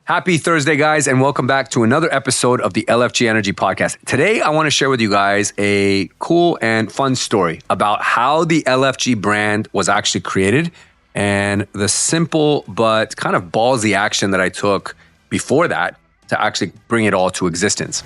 Happy Thursday, guys, and welcome back to another episode of the LFG Energy Podcast. Today, I want to share with you guys a cool and fun story about how the LFG brand was actually created and the simple but kind of ballsy action that I took before that to actually bring it all to existence.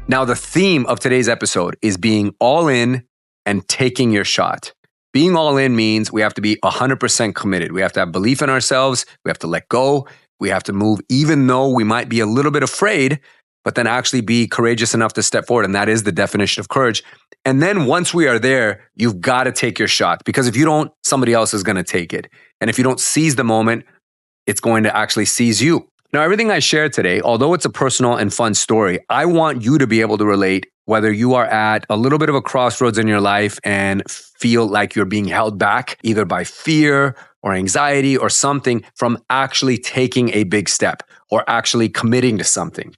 Now, the theme of today's episode is being all in and taking your shot. Being all in means we have to be 100% committed. We have to have belief in ourselves. We have to let go. We have to move even though we might be a little bit afraid, but then actually be courageous enough to step forward. And that is the definition of courage. And then once we are there, you've got to take your shot, because if you don't, somebody else is going to take it. And if you don't seize the moment, it's going to actually seize you. Now, everything I share today, although it's a personal and fun story, I want you to be able to relate whether you are at a little bit of a crossroads in your life and feel like you're being held back either by fear or anxiety or something from actually taking a big step or actually committing to something.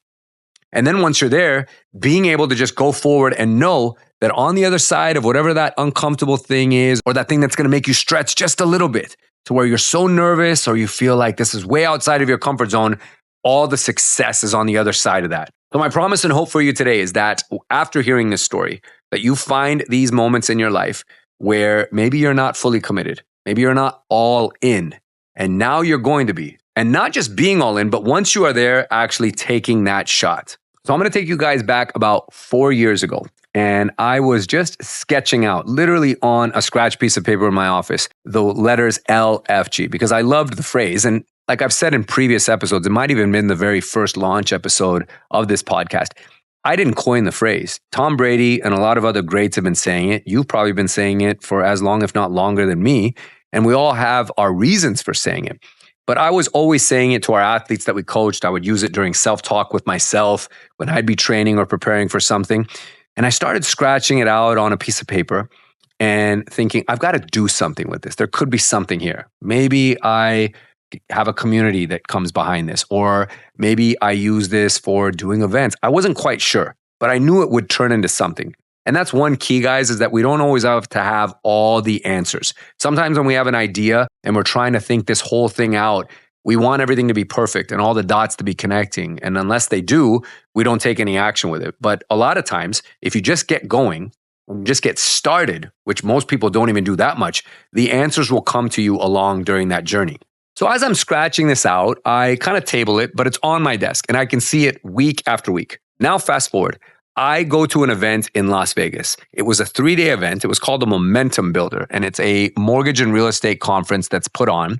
And then once you're there, being able to just go forward and know that on the other side of whatever that uncomfortable thing is, or that thing that's going to make you stretch just a little bit to where you're so nervous or you feel like this is way outside of your comfort zone, all the success is on the other side of that. So my promise and hope for you today is that after hearing this story, that you find these moments in your life where maybe you're not fully committed, maybe you're not all in, and now you're going to be. And not just being all in, but once you are there, actually taking that shot. So I'm going to take you guys back about 4 years ago. And I was just sketching out, literally on a scratch piece of paper in my office, the letters LFG, because I loved the phrase. And like I've said in previous episodes, it might even been the very first launch episode of this podcast. I didn't coin the phrase. Tom Brady and a lot of other greats have been saying it. You've probably been saying it for as long, if not longer than me. And we all have our reasons for saying it. But I was always saying it to our athletes that we coached. I would use it during self-talk with myself when I'd be training or preparing for something. And I started scratching it out on a piece of paper and thinking, I've got to do something with this. There could be something here. Maybe I have a community that comes behind this, or maybe I use this for doing events. I wasn't quite sure, but I knew it would turn into something. And that's one key, guys, is that we don't always have to have all the answers. Sometimes when we have an idea and we're trying to think this whole thing out, we want everything to be perfect and all the dots to be connecting. And unless they do, we don't take any action with it. But a lot of times, if you just get going and just get started, which most people don't even do that much, the answers will come to you along during that journey. So as I'm scratching this out, I kind of table it, but it's on my desk and I can see it week after week. Now, fast forward. I go to an event in Las Vegas. It was a 3-day event. It was called the Momentum Builder, and it's a mortgage and real estate conference that's put on.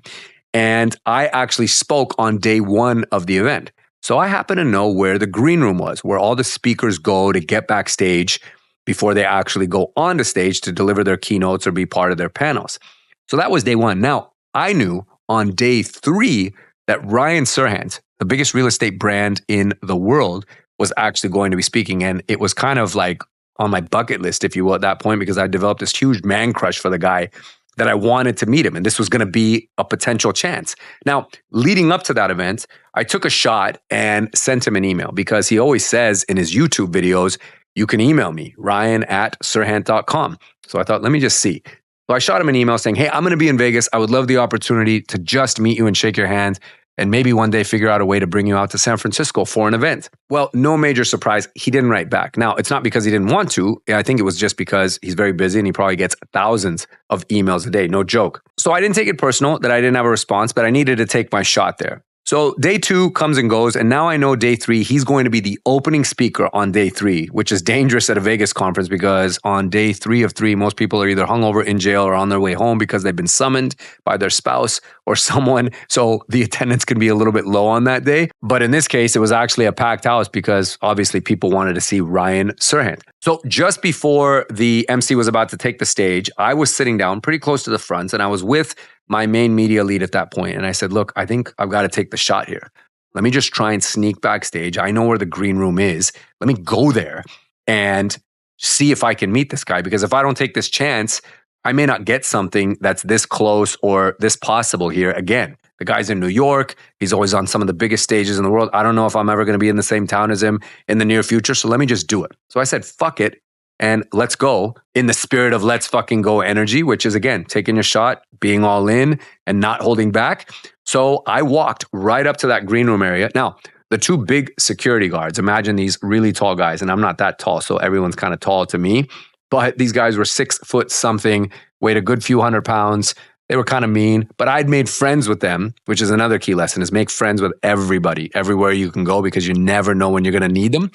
And I actually spoke on day 1 of the event. So I happen to know where the green room was, where all the speakers go to get backstage before they actually go on the stage to deliver their keynotes or be part of their panels. So that was day 1. Now, I knew on day 3 that Ryan Serhant, the biggest real estate brand in the world, was actually going to be speaking. And it was kind of like on my bucket list, if you will, at that point, because I developed this huge man crush for the guy that I wanted to meet him. And this was going to be a potential chance. Now, leading up to that event, I took a shot and sent him an email, because he always says in his YouTube videos, you can email me, ryan@serhant.com. So I thought, let me just see. So I shot him an email saying, hey, I'm going to be in Vegas. I would love the opportunity to just meet you and shake your hand, and maybe one day figure out a way to bring you out to San Francisco for an event. Well, no major surprise, he didn't write back. Now, it's not because he didn't want to. I think it was just because he's very busy and he probably gets thousands of emails a day, no joke. So I didn't take it personal that I didn't have a response, but I needed to take my shot there. So day 2 comes and goes, and now I know day 3, he's going to be the opening speaker on day 3, which is dangerous at a Vegas conference, because on day 3 of 3, most people are either hungover in jail or on their way home because they've been summoned by their spouse or someone. So the attendance can be a little bit low on that day. But in this case, it was actually a packed house because obviously people wanted to see Ryan Serhant. So just before the MC was about to take the stage, I was sitting down pretty close to the front, and I was with my main media lead at that point. And I said, look, I think I've got to take the shot here. Let me just try and sneak backstage. I know where the green room is. Let me go there and see if I can meet this guy. Because if I don't take this chance, I may not get something that's this close or this possible here again. The guy's in New York. He's always on some of the biggest stages in the world. I don't know if I'm ever going to be in the same town as him in the near future. So let me just do it. So I said, fuck it. and let's go in the spirit of let's fucking go energy, which is again, taking your shot, being all in and not holding back. So I walked right up to that green room area. Now, the two big security guards, imagine these really tall guys, and I'm not that tall, so everyone's kind of tall to me, but these guys were 6 foot something, weighed a good few hundred pounds. They were kind of mean, but I'd made friends with them, which is another key lesson, is make friends with everybody, everywhere you can go, because you never know when you're going to need them.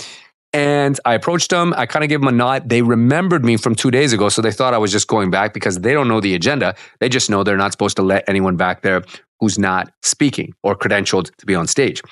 And I approached them. I kind of gave them a nod. They remembered me from 2 days ago, so they thought I was just going back because they don't know the agenda. They just know they're not supposed to let anyone back there who's not speaking or credentialed to be on stage.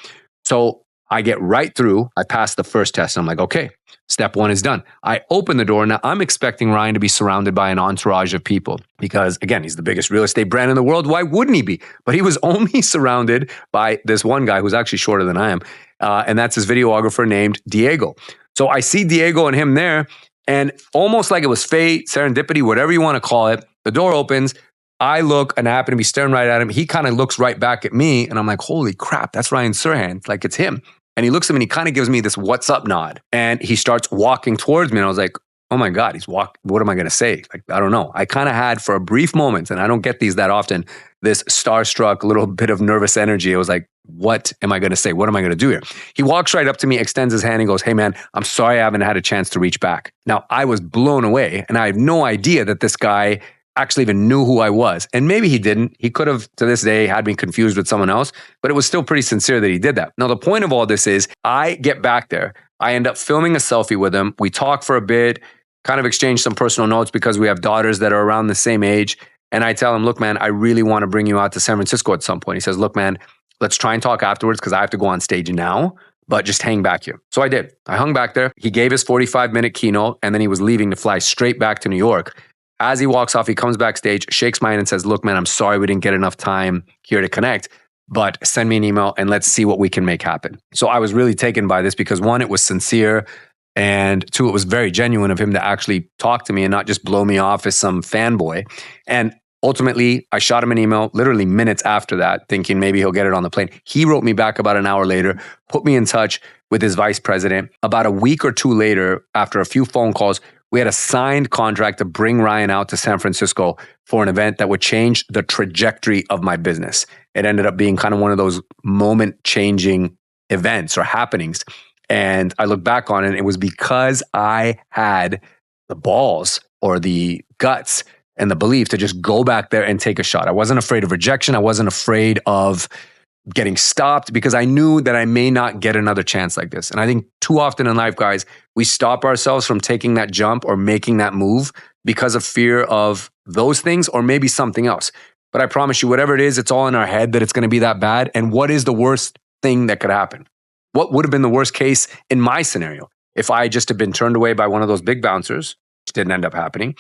So I get right through. I pass the first test. And I'm like, okay, step 1 is done. I open the door. Now I'm expecting Ryan to be surrounded by an entourage of people because, again, he's the biggest real estate brand in the world. Why wouldn't he be? But he was only surrounded by this one guy who's actually shorter than I am. And that's his videographer named Diego. So I see Diego and him there, and almost like it was fate, serendipity, whatever you want to call it, the door opens. I look and I happen to be staring right at him. He kind of looks right back at me, and I'm like, holy crap, that's Ryan Serhant. Like, it's him. And he looks at me and he kind of gives me this what's up nod. And he starts walking towards me. And I was like, oh my God, what am I going to say? Like, I don't know. I kind of had for a brief moment, and I don't get these that often, this starstruck little bit of nervous energy. I was like, what am I going to say? What am I going to do here? He walks right up to me, extends his hand and goes, hey man, I'm sorry I haven't had a chance to reach back. Now I was blown away, and I have no idea that this guy actually even knew who I was. And maybe he didn't. He could have, to this day, had me confused with someone else, but it was still pretty sincere that he did that. Now, the point of all this is I get back there. I end up filming a selfie with him. We talk for a bit, kind of exchange some personal notes because we have daughters that are around the same age. And I tell him, look, man, I really want to bring you out to San Francisco at some point. He says, look, man, let's try and talk afterwards because I have to go on stage now, but just hang back here. So I did. I hung back there. He gave his 45-minute keynote, and then he was leaving to fly straight back to New York. As he walks off, he comes backstage, shakes my hand and says, look, man, I'm sorry we didn't get enough time here to connect, but send me an email and let's see what we can make happen. So I was really taken by this because 1, it was sincere, and 2, it was very genuine of him to actually talk to me and not just blow me off as some fanboy. And ultimately, I shot him an email literally minutes after that, thinking maybe he'll get it on the plane. He wrote me back about an hour later, put me in touch with his vice president. About a week or 2 later, after a few phone calls, we had a signed contract to bring Ryan out to San Francisco for an event that would change the trajectory of my business. It ended up being kind of one of those moment-changing events or happenings. And I look back on it, and it was because I had the balls or the guts and the belief to just go back there and take a shot. I wasn't afraid of rejection. I wasn't afraid of getting stopped because I knew that I may not get another chance like this. And I think too often in life, guys, we stop ourselves from taking that jump or making that move because of fear of those things or maybe something else. But I promise you, whatever it is, it's all in our head that it's going to be that bad. And what is the worst thing that could happen? What would have been the worst case in my scenario? If I just had been turned away by one of those big bouncers, which didn't end up happening,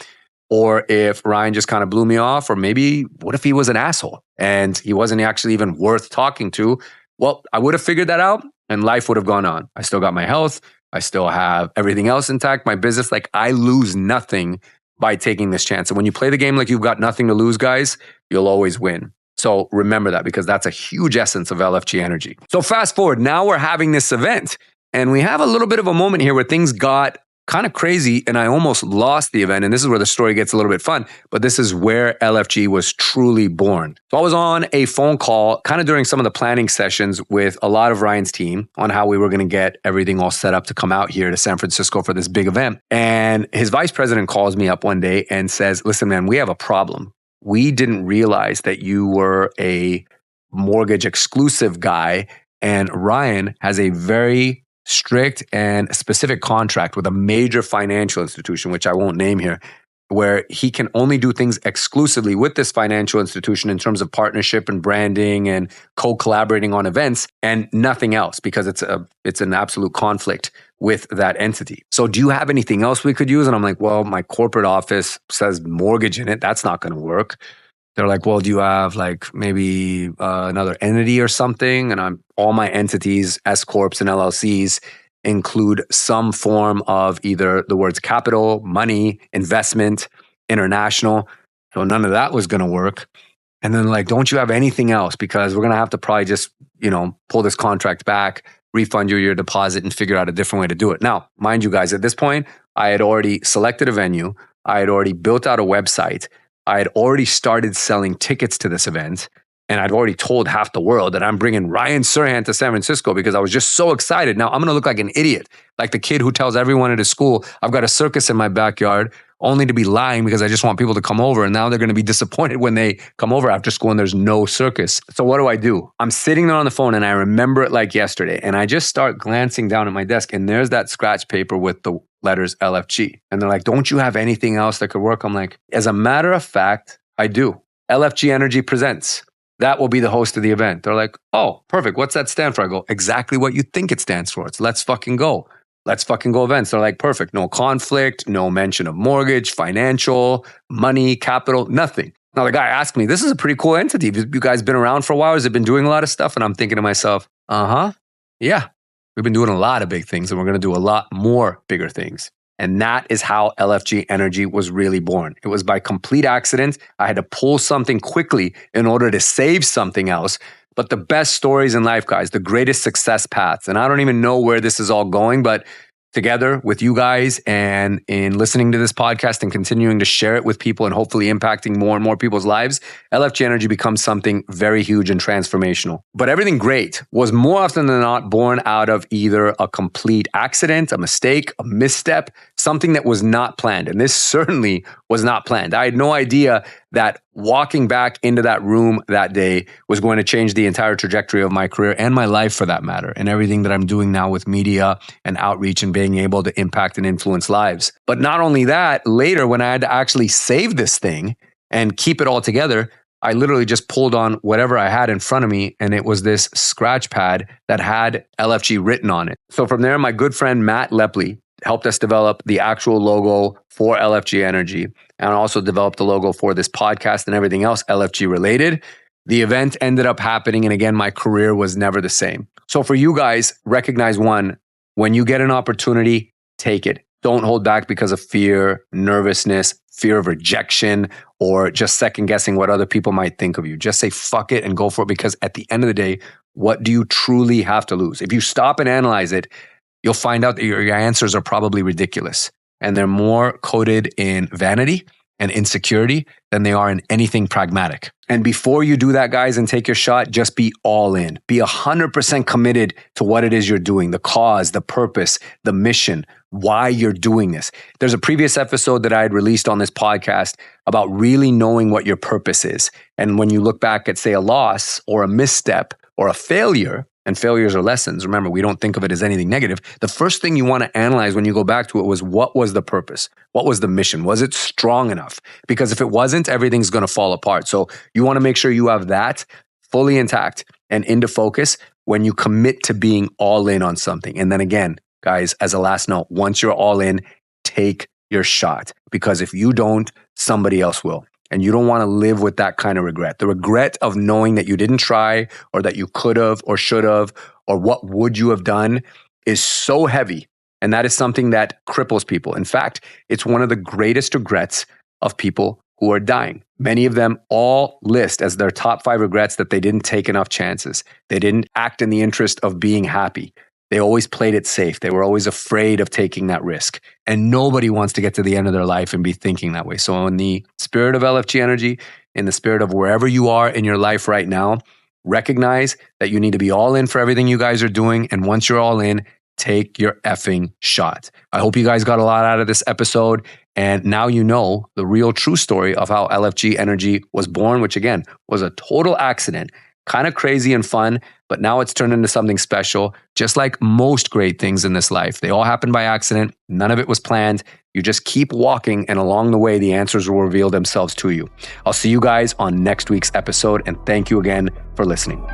or if Ryan just kind of blew me off, or maybe what if he was an asshole and he wasn't actually even worth talking to? Well, I would have figured that out and life would have gone on. I still got my health. I still have everything else intact, my business. Like, I lose nothing by taking this chance. And when you play the game like you've got nothing to lose, guys, you'll always win. So remember that, because that's a huge essence of LFG energy. So fast forward, now we're having this event and we have a little bit of a moment here where things got kind of crazy and I almost lost the event. And this is where the story gets a little bit fun, but this is where LFG was truly born. So I was on a phone call kind of during some of the planning sessions with a lot of Ryan's team on how we were going to get everything all set up to come out here to San Francisco for this big event. And his vice president calls me up one day and says, listen, man, we have a problem. We didn't realize that you were a mortgage exclusive guy, and Ryan has a very strict and specific contract with a major financial institution, which I won't name here, where he can only do things exclusively with this financial institution in terms of partnership and branding and co-collaborating on events, and nothing else, because it's an absolute conflict with that entity. So do you have anything else we could use? And I'm like, well, my corporate office says mortgage in it. That's not going to work. They're like, well, do you have like maybe another entity or something? And all my entities, S Corps and LLCs, include some form of either the words capital, money, investment, international. So none of that was going to work. And then like, don't you have anything else? Because we're going to have to probably just, pull this contract back refund you your deposit and figure out a different way to do it. Now, mind you guys, at this point, I had already selected a venue. I had already built out a website. I had already started selling tickets to this event. And I'd already told half the world that I'm bringing Ryan Serhant to San Francisco because I was just so excited. Now I'm going to look like an idiot, like the kid who tells everyone at his school, I've got a circus in my backyard, only to be lying because I just want people to come over. And now they're going to be disappointed when they come over after school and there's no circus. So what do? I'm sitting there on the phone and I remember it like yesterday. And I just start glancing down at my desk and there's that scratch paper with the letters LFG. And they're like, don't you have anything else that could work? I'm like, as a matter of fact, I do. LFG Energy presents. That will be the host of the event. They're like, oh, perfect. What's that stand for? I go, exactly what you think it stands for. It's let's fucking go. Let's fucking go events. They're like, perfect. No conflict, no mention of mortgage, financial, money, capital, nothing. Now the guy asked me, this is a pretty cool entity. You guys been around for a while? Has it been doing a lot of stuff? And I'm thinking to myself, yeah, we've been doing a lot of big things and we're going to do a lot more bigger things. And that is how LFG Energy was really born. It was by complete accident. I had to pull something quickly in order to save something else. But the best stories in life, guys, the greatest success paths. And I don't even know where this is all going, but together with you guys and in listening to this podcast and continuing to share it with people and hopefully impacting more and more people's lives, LFG Energy becomes something very huge and transformational. But everything great was more often than not born out of either a complete accident, a mistake, a misstep, something that was not planned. And this certainly was not planned. I had no idea that walking back into that room that day was going to change the entire trajectory of my career and my life for that matter, and everything that I'm doing now with media and outreach and being able to impact and influence lives. But not only that, later when I had to actually save this thing and keep it all together, I literally just pulled on whatever I had in front of me, and it was this scratch pad that had LFG written on it. So from there, my good friend Matt Lepley helped us develop the actual logo for LFG Energy and also developed the logo for this podcast and everything else LFG related. The event ended up happening. And again, my career was never the same. So for you guys, recognize one, when you get an opportunity, take it. Don't hold back because of fear, nervousness, fear of rejection, or just second guessing what other people might think of you. Just say fuck it and go for it, because at the end of the day, what do you truly have to lose? If you stop and analyze it, you'll find out that your answers are probably ridiculous. And they're more coded in vanity and insecurity than they are in anything pragmatic. And before you do that, guys, and take your shot, just be all in. Be 100% committed to what it is you're doing, the cause, the purpose, the mission, why you're doing this. There's a previous episode that I had released on this podcast about really knowing what your purpose is. And when you look back at, say, a loss or a misstep or a failure, and failures are lessons. Remember, we don't think of it as anything negative. The first thing you want to analyze when you go back to it was, what was the purpose? What was the mission? Was it strong enough? Because if it wasn't, everything's going to fall apart. So you want to make sure you have that fully intact and into focus when you commit to being all in on something. And then again, guys, as a last note, once you're all in, take your shot. Because if you don't, somebody else will. And you don't want to live with that kind of regret. The regret of knowing that you didn't try, or that you could have or should have, or what would you have done, is so heavy. And that is something that cripples people. In fact, it's one of the greatest regrets of people who are dying. Many of them all list as their top 5 regrets that they didn't take enough chances. They didn't act in the interest of being happy. They always played it safe. They were always afraid of taking that risk. And nobody wants to get to the end of their life and be thinking that way. So in the spirit of LFG Energy, in the spirit of wherever you are in your life right now, recognize that you need to be all in for everything you guys are doing. And once you're all in, take your effing shot. I hope you guys got a lot out of this episode. And now you know the real true story of how LFG Energy was born, which again was a total accident. Kind of crazy and fun, but now it's turned into something special, just like most great things in this life. They all happen by accident. None of it was planned. You just keep walking, and along the way, the answers will reveal themselves to you. I'll see you guys on next week's episode, and thank you again for listening.